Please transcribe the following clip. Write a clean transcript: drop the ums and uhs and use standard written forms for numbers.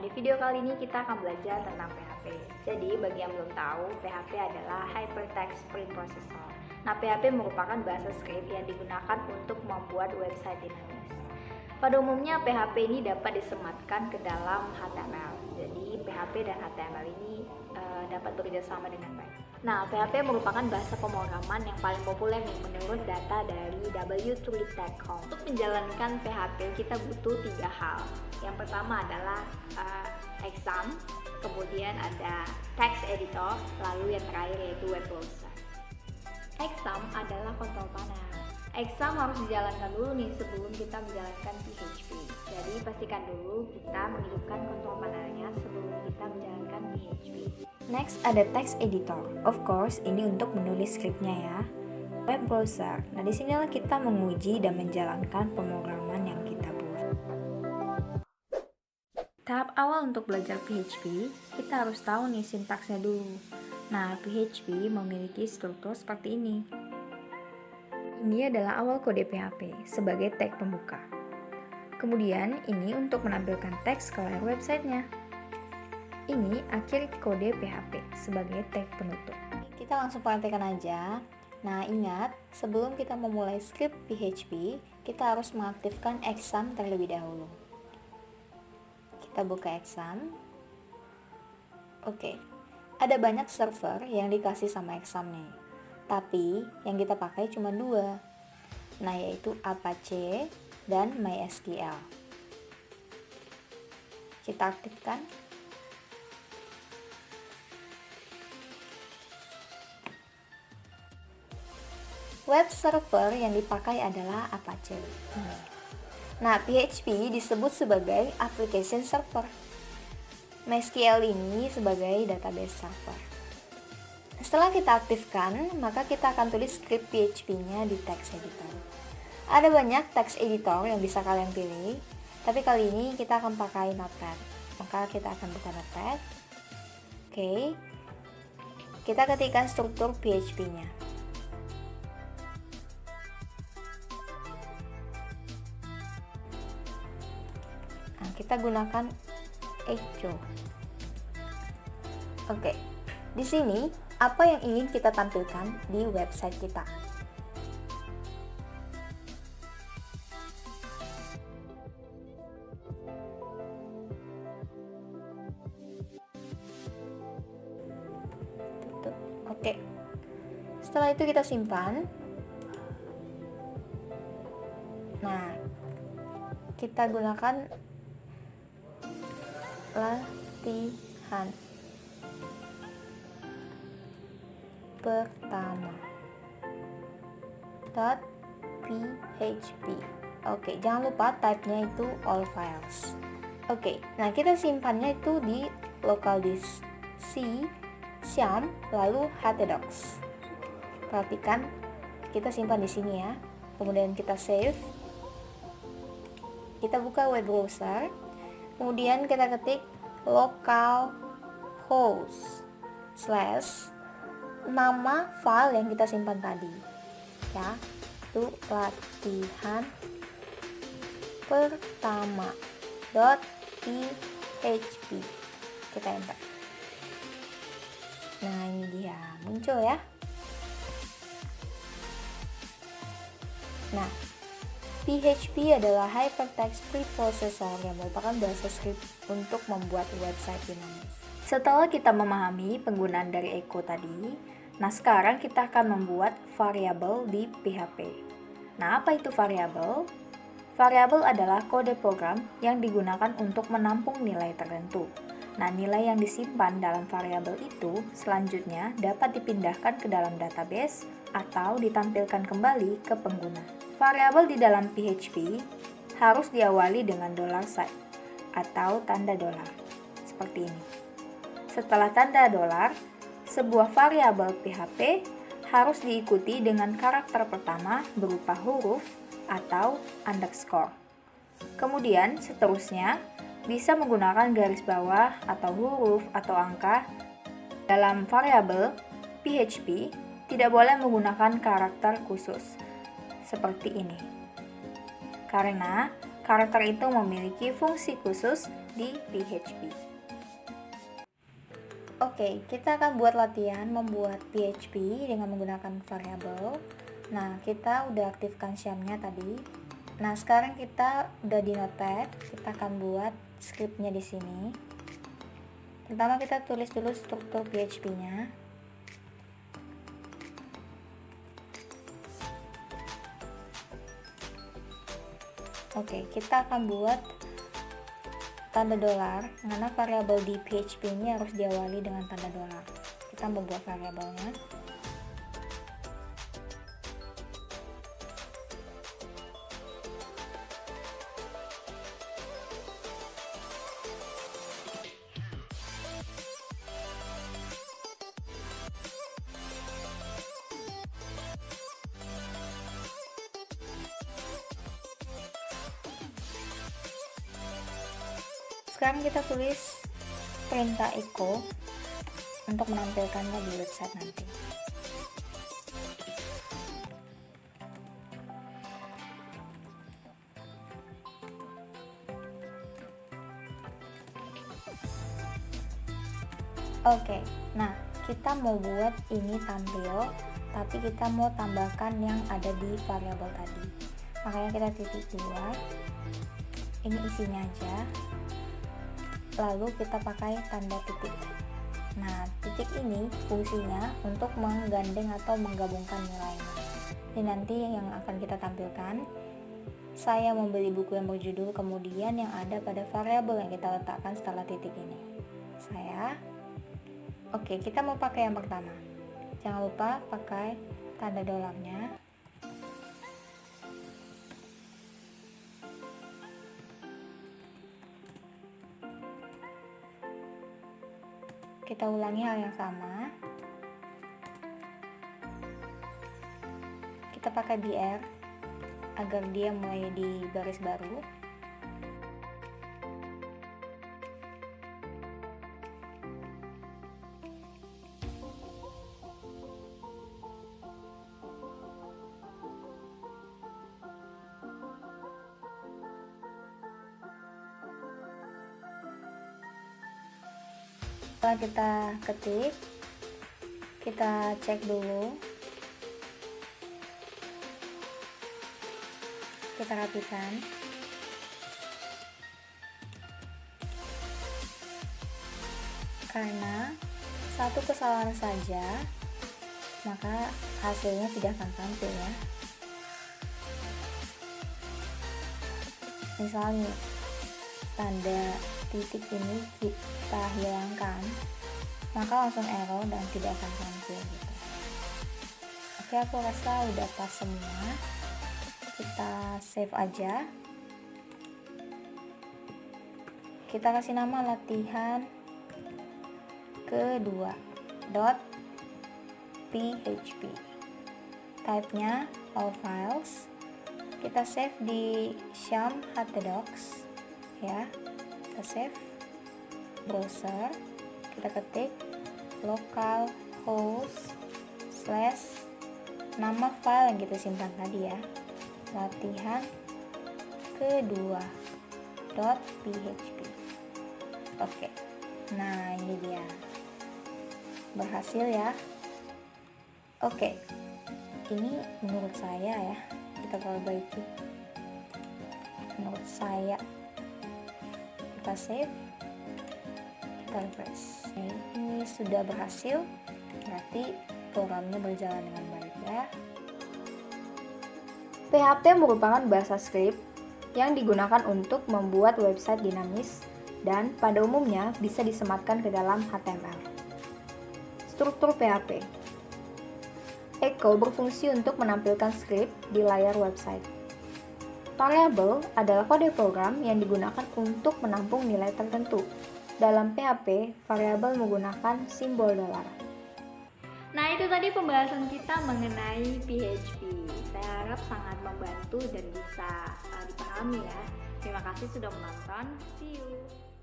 di video kali ini kita akan belajar tentang PHP. Jadi, bagi yang belum tahu, PHP adalah Hypertext Preprocessor. Nah, PHP merupakan bahasa script yang digunakan untuk membuat website dinamis. Pada umumnya, PHP ini dapat disematkan ke dalam HTML. Jadi, PHP dan HTML ini dapat bekerja sama dengan baik. Nah, PHP merupakan bahasa pemrograman yang paling populer nih menurut data dari w2leap.com. Untuk menjalankan PHP, kita butuh 3 hal. Yang pertama adalah exam, kemudian ada text editor, lalu yang terakhir yaitu web browser. Exam adalah kontrol panel. Exam harus dijalankan dulu nih sebelum kita menjalankan PHP. Jadi pastikan dulu kita menghidupkan kontrol panelnya sebelum kita menjalankan PHP. Next ada text editor. Of course, ini untuk menulis scriptnya ya. Web browser. Nah, disinilah kita menguji dan menjalankan pemrograman yang kita buat. Tahap awal untuk belajar PHP, kita harus tahu nih sintaksnya dulu. Nah, PHP memiliki struktur seperti ini. Ini adalah awal kode PHP sebagai tag pembuka. Kemudian, ini untuk menampilkan teks ke layar websitenya. Ini akhir kode PHP sebagai tag penutup. Kita langsung praktekkan aja. Nah, ingat, sebelum kita memulai script PHP, kita harus mengaktifkan exam terlebih dahulu. Kita buka exam. Oke, ada banyak server yang dikasih sama exam nih. Tapi yang kita pakai cuma 2. Nah, yaitu Apache dan MySQL. Kita aktifkan. Web server yang dipakai adalah Apache. Nah, PHP disebut sebagai application server. MySQL ini sebagai database server. Setelah kita aktifkan, maka kita akan tulis script PHP-nya di text editor. Ada banyak text editor yang bisa kalian pilih, tapi kali ini kita akan pakai Notepad. Maka kita akan buka Notepad. Oke. Kita ketikkan struktur PHP-nya. Nah, kita gunakan echo. Oke. Di sini, apa yang ingin kita tampilkan di website kita? Tutup. Oke. Setelah itu kita simpan. Nah, kita gunakan latihan pertama .php. Oke, jangan lupa type-nya itu all files. Oke, nah kita simpannya itu di local disk C, syam, lalu htdocs. Perhatikan, kita simpan di sini ya. Kemudian kita save. Kita buka web browser. Kemudian kita ketik localhost / nama file yang kita simpan tadi ya, itu latihan pertama .php. Kita enter. Nah, ini dia muncul ya. Nah, PHP adalah Hypertext Preprocessor yang merupakan bahasa script untuk membuat website dinamis. Setelah kita memahami penggunaan dari echo tadi, nah sekarang kita akan membuat variabel di PHP. Nah, apa itu variabel? Variabel adalah kode program yang digunakan untuk menampung nilai tertentu. Nah, nilai yang disimpan dalam variabel itu selanjutnya dapat dipindahkan ke dalam database atau ditampilkan kembali ke pengguna. Variabel di dalam PHP harus diawali dengan $sign atau tanda dolar, seperti ini. Setelah tanda dolar, sebuah variabel PHP harus diikuti dengan karakter pertama berupa huruf atau underscore. Kemudian seterusnya bisa menggunakan garis bawah atau huruf atau angka. Dalam variabel PHP tidak boleh menggunakan karakter khusus seperti ini. Karena karakter itu memiliki fungsi khusus di PHP. Oke, kita akan buat latihan membuat PHP dengan menggunakan variabel. Nah, kita udah aktifkan sham-nya tadi. Nah, sekarang kita udah di Notepad, kita akan buat scriptnya di sini. Pertama kita tulis dulu struktur PHP-nya. Oke, kita akan buat tanda dolar, karena variabel di PHP ini harus diawali dengan tanda dolar. Kita membuat variabelnya. Sekarang kita tulis perintah echo untuk menampilkannya di website nanti. Oke, nah kita mau buat ini tampil, tapi kita mau tambahkan yang ada di variabel tadi. Makanya kita titik 2. Ini isinya aja. Lalu kita pakai tanda titik. Nah, titik ini fungsinya untuk menggandeng atau menggabungkan nilainya. Ini nanti yang akan kita tampilkan. Saya membeli buku yang berjudul, kemudian yang ada pada variabel yang kita letakkan setelah titik ini. Oke, kita mau pakai yang pertama. Jangan lupa pakai tanda dolarnya. Kita ulangi hal yang sama. Kita pakai BR agar dia mulai di baris baru. Setelah kita ketik, kita cek dulu, kita rapikan. Karena satu kesalahan saja, maka hasilnya tidak akan tampil ya. Misalnya tanda titik ini kita hilangkan, maka langsung error dan tidak akan tampil gitu. Oke, aku rasa udah pas semua. Kita save aja. Kita kasih nama latihan kedua .php. Type-nya all files. Kita save di sham htdocs ya. Kita save, browser, kita ketik localhost / nama file yang kita simpan tadi ya, latihan kedua .php. Oke, nah ini dia, berhasil ya. Oke, ini menurut saya ya, kita perbaiki. Menurut saya, kita save, kita refresh. Ini sudah berhasil, berarti programnya berjalan dengan baik ya. PHP merupakan bahasa script yang digunakan untuk membuat website dinamis dan pada umumnya bisa disematkan ke dalam HTML. Struktur PHP. Echo berfungsi untuk menampilkan script di layar website. Variabel adalah kode program yang digunakan untuk menampung nilai tertentu. Dalam PHP, variabel menggunakan simbol dolar. Nah, itu tadi pembahasan kita mengenai PHP. Saya harap sangat membantu dan bisa dipahami ya. Terima kasih sudah menonton. See you.